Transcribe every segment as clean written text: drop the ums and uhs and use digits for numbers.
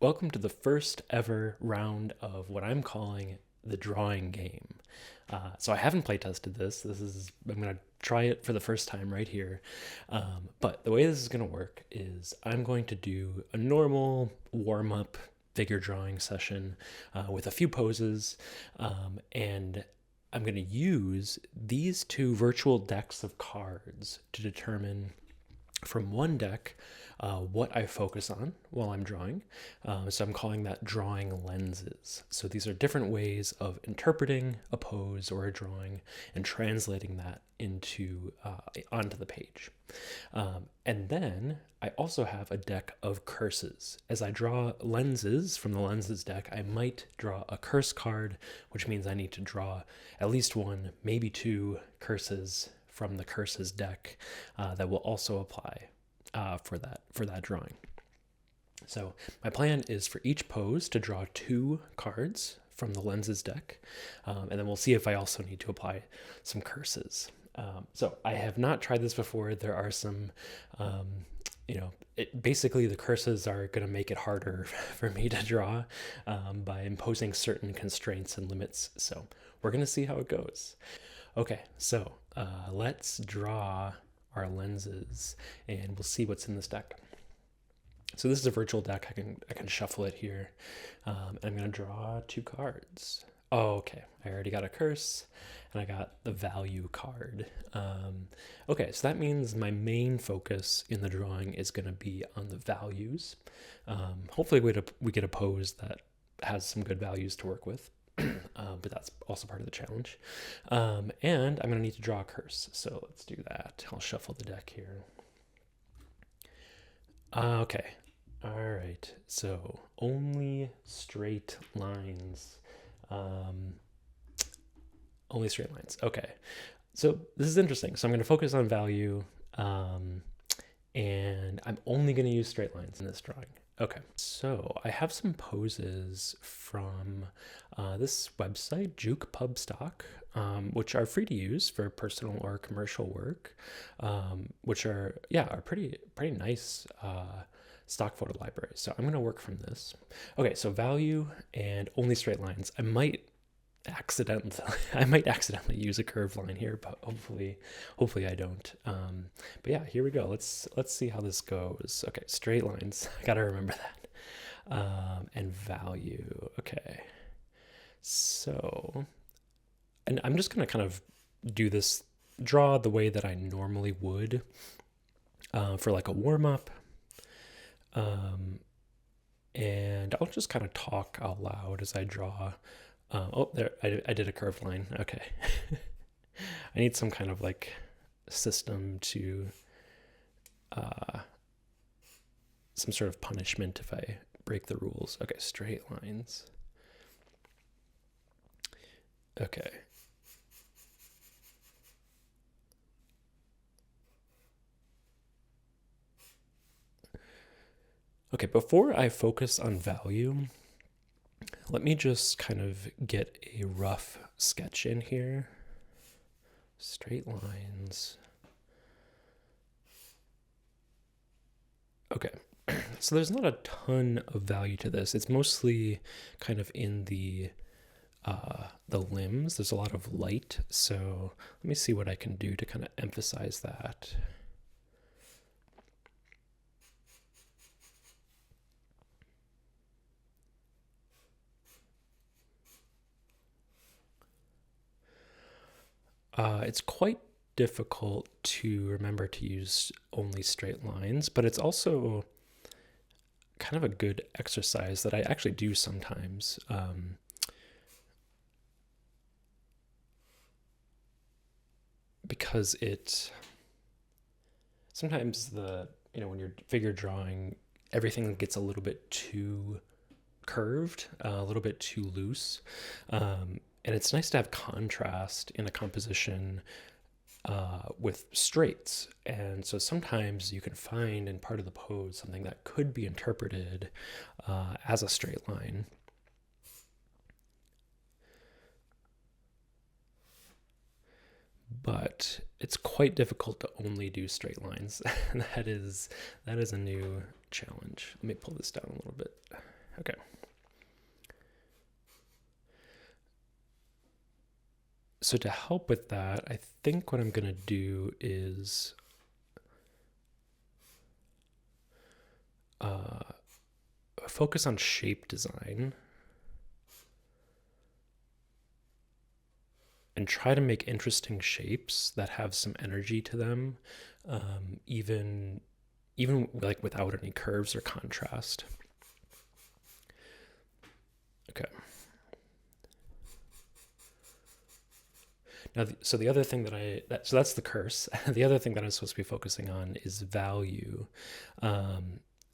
Welcome to the first ever round of what I'm calling the drawing game. So I haven't play tested this. I'm going to try it for the first time right here. But the way this is going to work is I'm going to do a normal warm-up figure drawing session with a few poses. And I'm going to use these two virtual decks of cards to determine from one deck what I focus on while I'm drawing. So I'm calling that drawing lenses. So these are different ways of interpreting a pose or a drawing and translating that onto the page. And then I also have a deck of curses. As I draw lenses from the lenses deck, I might draw a curse card, which means I need to draw at least one, maybe two curses from the curses deck that will also apply for that drawing. So my plan is for each pose to draw two cards from the lenses deck, and then we'll see if I also need to apply some curses. So I have not tried this before. There are some, basically the curses are going to make it harder for me to draw by imposing certain constraints and limits. So we're going to see how it goes. Okay, so let's draw our lenses and we'll see what's in this deck. So this is a virtual deck. I can shuffle it here. I'm going to draw two cards. Oh, okay. I already got a curse and I got the value card. Okay, so that means my main focus in the drawing is going to be on the values. Hopefully we get a pose that has some good values to work with. But that's also part of the challenge. And I'm going to need to draw a curse. So let's do that. I'll shuffle the deck here. Okay. All right. So only straight lines. Only straight lines. Okay. So this is interesting. So I'm going to focus on value. And I'm only going to use straight lines in this drawing. Okay, so I have some poses from this website, Juke Pub Stock, which are free to use for personal or commercial work, which are pretty nice stock photo libraries. So I'm going to work from this. Okay, so value and only straight lines. I might accidentally use a curved line here, but hopefully I don't. But yeah, here we go. Let's see how this goes. Okay, straight lines. I gotta remember that. And value. Okay. So, and I'm just gonna kind of draw the way that I normally would for like a warm up. And I'll just kind of talk out loud as I draw. There, I did a curved line. Okay. I need some kind of like system to, some sort of punishment if I break the rules. Okay, straight lines. Okay. Okay, before I focus on value, let me just kind of get a rough sketch in here. Straight lines. Okay, so there's not a ton of value to this. It's mostly kind of in the limbs. There's a lot of light, so let me see what I can do to kind of emphasize that. It's quite difficult to remember to use only straight lines, but it's also kind of a good exercise that I actually do sometimes. Because sometimes when you're figure drawing, everything gets a little bit too curved, a little bit too loose. And it's nice to have contrast in a composition with straights. And so sometimes you can find in part of the pose something that could be interpreted as a straight line. But it's quite difficult to only do straight lines. That is a new challenge. Let me pull this down a little bit. Okay. So to help with that, I think what I'm going to do is focus on shape design and try to make interesting shapes that have some energy to them, even like without any curves or contrast. Okay. Now, so the other thing so that's the curse. The other thing that I'm supposed to be focusing on is value.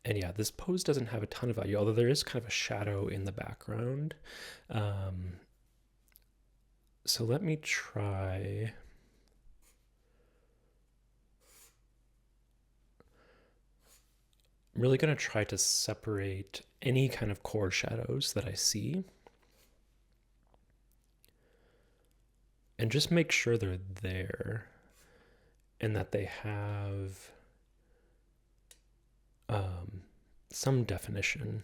And yeah, this pose doesn't have a ton of value, although there is kind of a shadow in the background. So let me try. I'm really going to try to separate any kind of core shadows that I see and just make sure they're there and that they have some definition.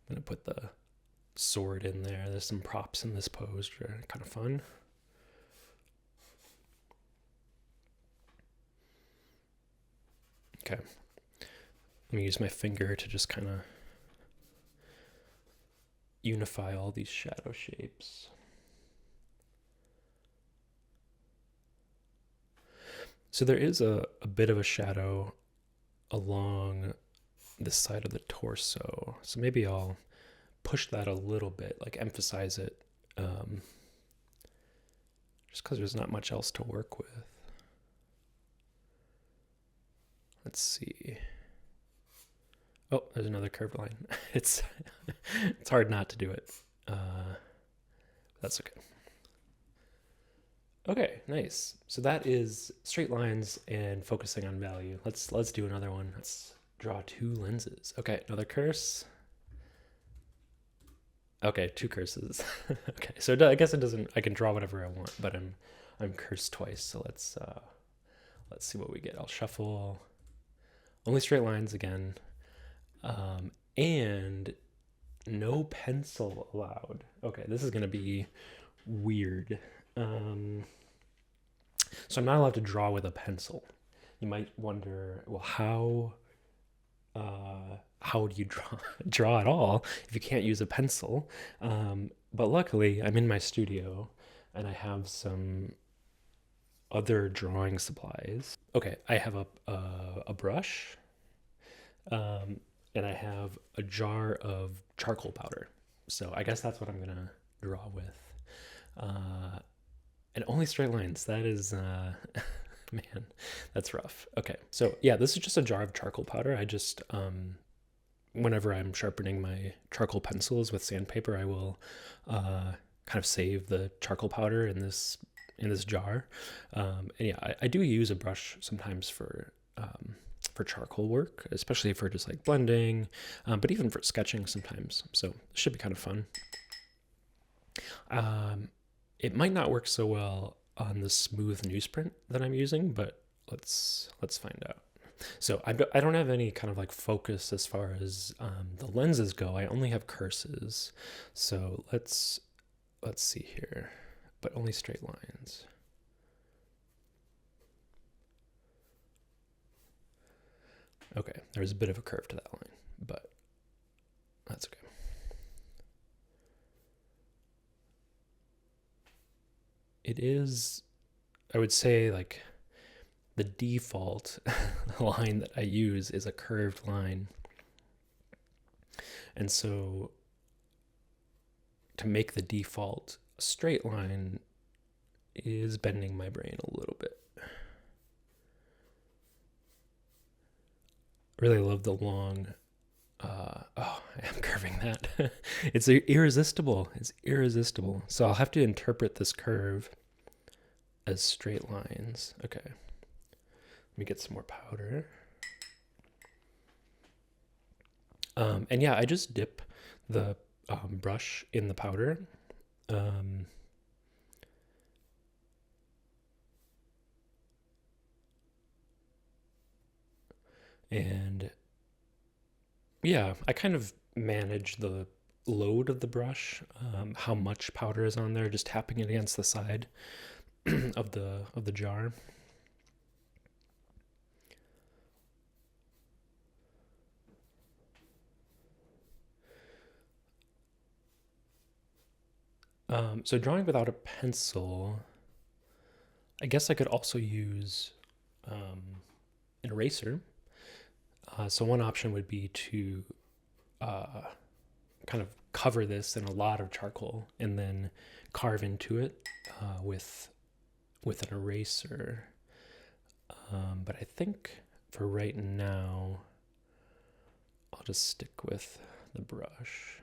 I'm going to put the sword in there. There's some props in this pose that are kind of fun. Okay. Let me use my finger to just kind of unify all these shadow shapes. So there is a bit of a shadow along this side of the torso. So maybe I'll push that a little bit, like emphasize it, just because there's not much else to work with. Let's see. Oh, there's another curved line. It's hard not to do it. That's okay. Okay, nice. So that is straight lines and focusing on value. Let's do another one. Let's draw two lenses. Okay, another curse. Okay, two curses. Okay, so I guess it doesn't. I can draw whatever I want, but I'm cursed twice. So let's see what we get. I'll shuffle. Only straight lines again, and no pencil allowed. Okay, this is gonna be weird. So I'm not allowed to draw with a pencil. You might wonder, well, how do you draw at all if you can't use a pencil? But luckily, I'm in my studio and I have some other drawing supplies. Okay, I have a brush, and I have a jar of charcoal powder. So I guess that's what I'm gonna draw with. And only straight lines. That is, man, that's rough. Okay, so yeah, this is just a jar of charcoal powder. I just, whenever I'm sharpening my charcoal pencils with sandpaper, I will kind of save the charcoal powder in this jar. And yeah, I do use a brush sometimes for charcoal work, especially for just like blending, but even for sketching sometimes. So it should be kind of fun. It might not work so well on the smooth newsprint that I'm using, but let's find out. So I don't have any kind of like focus as far as the lenses go. I only have curses. So let's see here, but only straight lines. Okay, there's a bit of a curve to that line, but that's okay. It is, I would say, like the default line that I use is a curved line. And so to make the default a straight line is bending my brain a little bit. Really love the long, I am curving that. It's irresistible. It's irresistible. So I'll have to interpret this curve as straight lines. Okay. Let me get some more powder. And yeah, I just dip the brush in the powder Um, and yeah, I kind of manage the load of the brush, how much powder is on there, just tapping it against the side of the jar. So drawing without a pencil, I guess I could also use an eraser. So one option would be to uh, kind of cover this in a lot of charcoal and then carve into it with an eraser. But I think for right now, I'll just stick with the brush.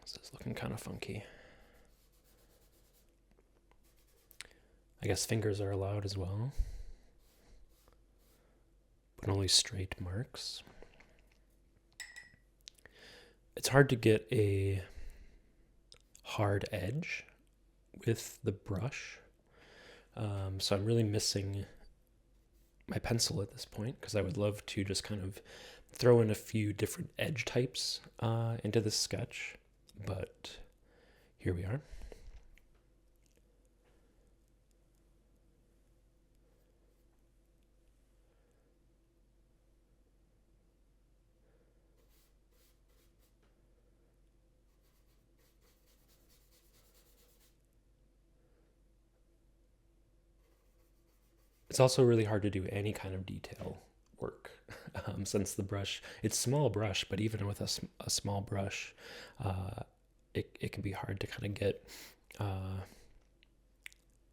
This is looking kind of funky. I guess fingers are allowed as well, but only straight marks. It's hard to get a hard edge with the brush, so I'm really missing my pencil at this point, because I would love to just kind of throw in a few different edge types into this sketch, but here we are. It's also really hard to do any kind of detail work since the brush, it's small brush, but even with a small brush, it can be hard to kind of get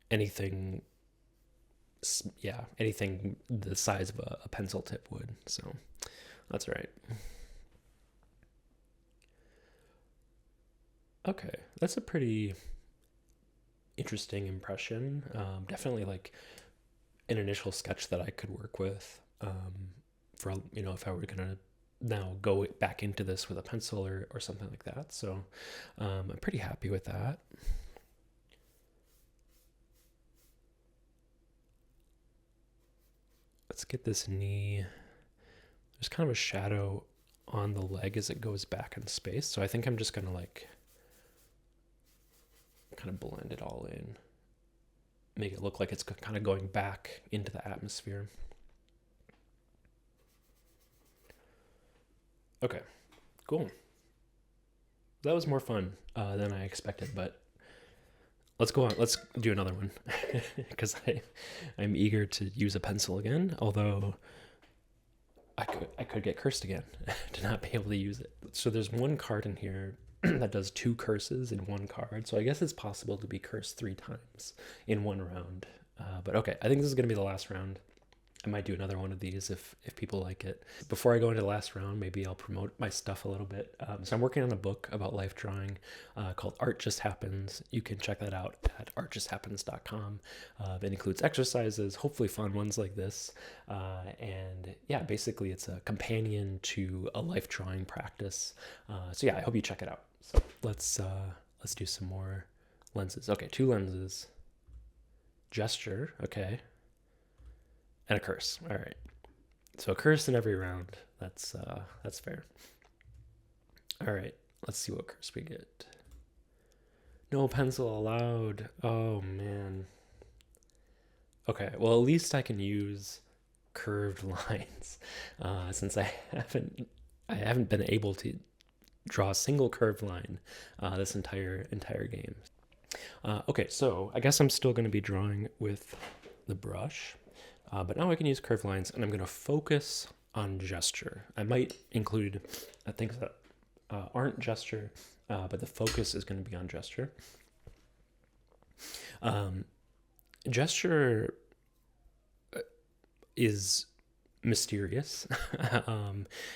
anything, anything the size of a pencil tip would. So that's all right. Okay, that's a pretty interesting impression. Definitely like an initial sketch that I could work with for, if I were gonna now go back into this with a pencil or something like that. So I'm pretty happy with that. Let's get this knee. There's kind of a shadow on the leg as it goes back in space. So I think I'm just gonna like kind of blend it all in, make it look like it's kind of going back into the atmosphere. Okay, cool. That was more fun than I expected, but let's go on. Let's do another one because I'm eager to use a pencil again, although I could get cursed again to not be able to use it. So there's one card in here that does 2 curses in one card. So I guess it's possible to be cursed 3 times in one round. But okay, I think this is going to be the last round. I might do another one of these if people like it. Before I go into the last round, maybe I'll promote my stuff a little bit. So I'm working on a book about life drawing called Art Just Happens. You can check that out at artjusthappens.com. It includes exercises, hopefully fun ones like this. And yeah, basically it's a companion to a life drawing practice. So yeah, I hope you check it out. So let's do some more lenses. Okay, 2 lenses. Gesture, okay. And a curse. All right. So a curse in every round. That's fair. All right. Let's see what curse we get. No pencil allowed. Oh man. Okay. Well, at least I can use curved lines, since I haven't been able to draw a single curved line this entire game. Okay. So I guess I'm still going to be drawing with the brush. But now I can use curved lines, and I'm going to focus on gesture. I might include things that aren't gesture, but the focus is going to be on gesture. Gesture is mysterious.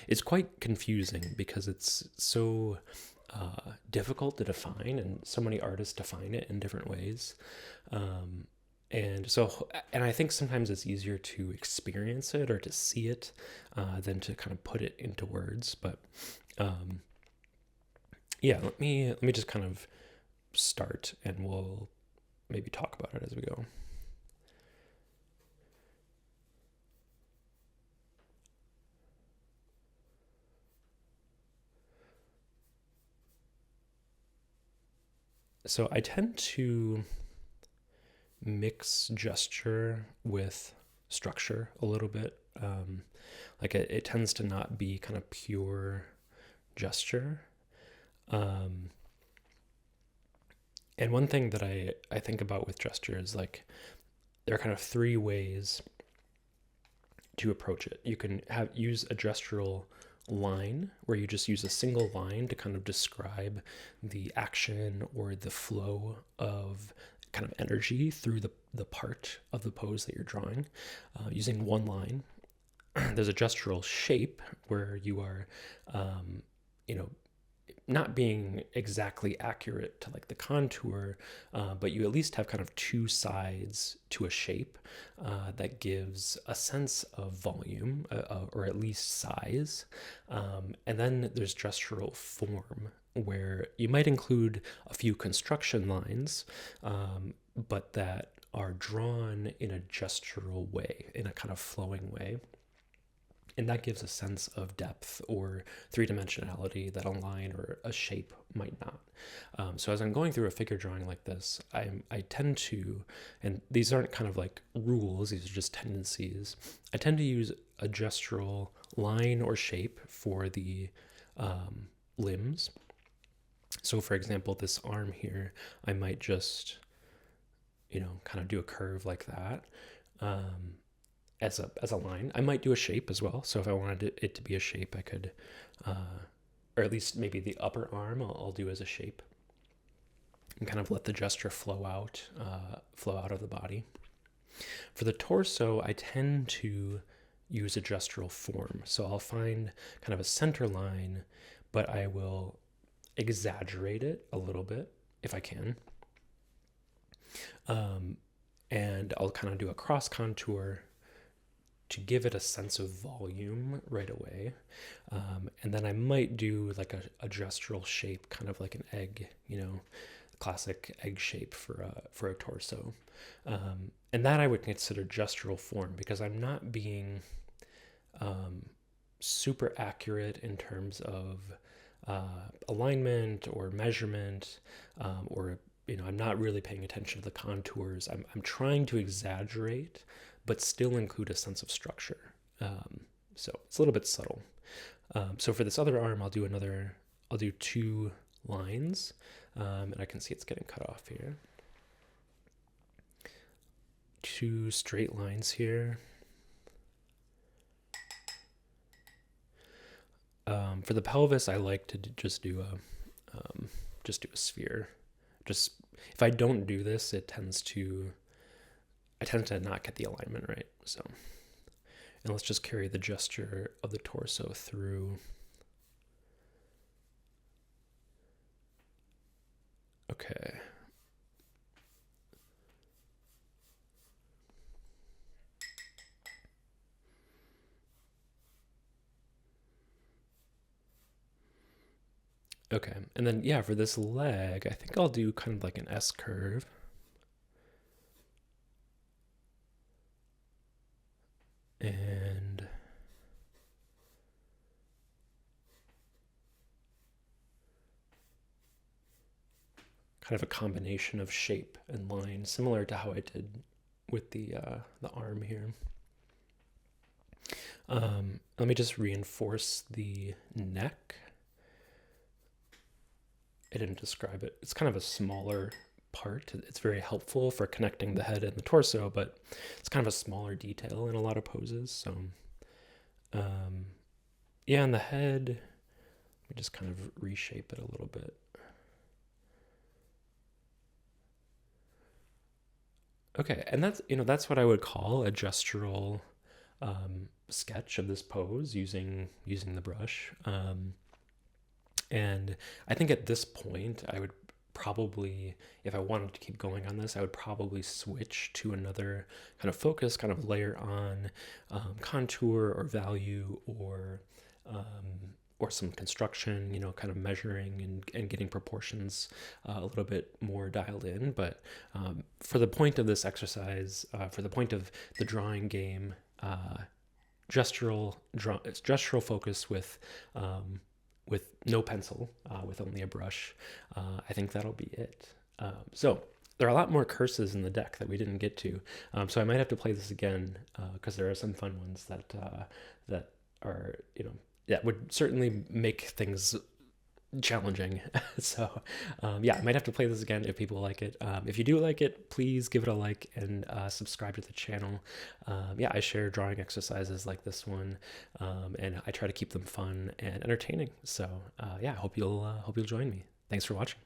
It's quite confusing because it's so difficult to define, and so many artists define it in different ways. And so, and I think sometimes it's easier to experience it or to see it than to kind of put it into words. But um, yeah, let me just kind of start, and we'll maybe talk about it as we go. So I tend to mix gesture with structure a little bit. Like it tends to not be kind of pure gesture. Um, and one thing that I think about with gesture is like there are kind of three ways to approach it. You can use a gestural line where you just use a single line to kind of describe the action or the flow of kind of energy through the part of the pose that you're drawing using one line. There's a gestural shape where you are, you know, not being exactly accurate to like the contour, but you at least have kind of two sides to a shape that gives a sense of volume or at least size. And then there's gestural form where you might include a few construction lines, but that are drawn in a gestural way, in a kind of flowing way. And that gives a sense of depth or three-dimensionality that a line or a shape might not. So as I'm going through a figure drawing like this, I tend to, and these aren't kind of like rules, these are just tendencies. I tend to use a gestural line or shape for the limbs. So for example, this arm here, I might just, kind of do a curve like that. As a line. I might do a shape as well. So if I wanted it to be a shape, I could, or at least maybe the upper arm I'll do as a shape, and kind of let the gesture flow out of the body. For the torso, I tend to use a gestural form. So I'll find kind of a center line, but I will exaggerate it a little bit if I can. And I'll kind of do a cross contour to give it a sense of volume right away. And then I might do like a gestural shape, kind of like an egg, classic egg shape for a torso. And that I would consider gestural form because I'm not being super accurate in terms of alignment or measurement, or I'm not really paying attention to the contours. I'm trying to exaggerate but still include a sense of structure. So it's a little bit subtle. So for this other arm, I'll do two lines, and I can see it's getting cut off here. Two straight lines here. For the pelvis, I like to just do a sphere. Just if I don't do this, I tend to not get the alignment right. So, and let's just carry the gesture of the torso through. Okay. Okay, and then yeah, for this leg, I think I'll do kind of like an S curve. And kind of a combination of shape and line, similar to how I did with the arm here. Let me just reinforce the neck. I didn't describe it. It's kind of a smaller part. It's very helpful for connecting the head and the torso, but it's kind of a smaller detail in a lot of poses. So, yeah, and the head, we just kind of reshape it a little bit. Okay, and that's what I would call a gestural sketch of this pose using the brush. And I think at this point, I would probably, if I wanted to keep going on this, I would probably switch to another kind of focus, kind of layer on contour or value or some construction, kind of measuring and getting proportions a little bit more dialed in. But for the point of this exercise, for the point of the drawing game, gestural focus with no pencil, with only a brush. I think that'll be it. So there are a lot more curses in the deck that we didn't get to. So I might have to play this again because there are some fun ones that are, that would certainly make things challenging. So I might have to play this again if people like it. If you do like it, please give it a like and subscribe to the channel. I share drawing exercises like this one, and I try to keep them fun and entertaining. So I hope you'll join me. Thanks for watching.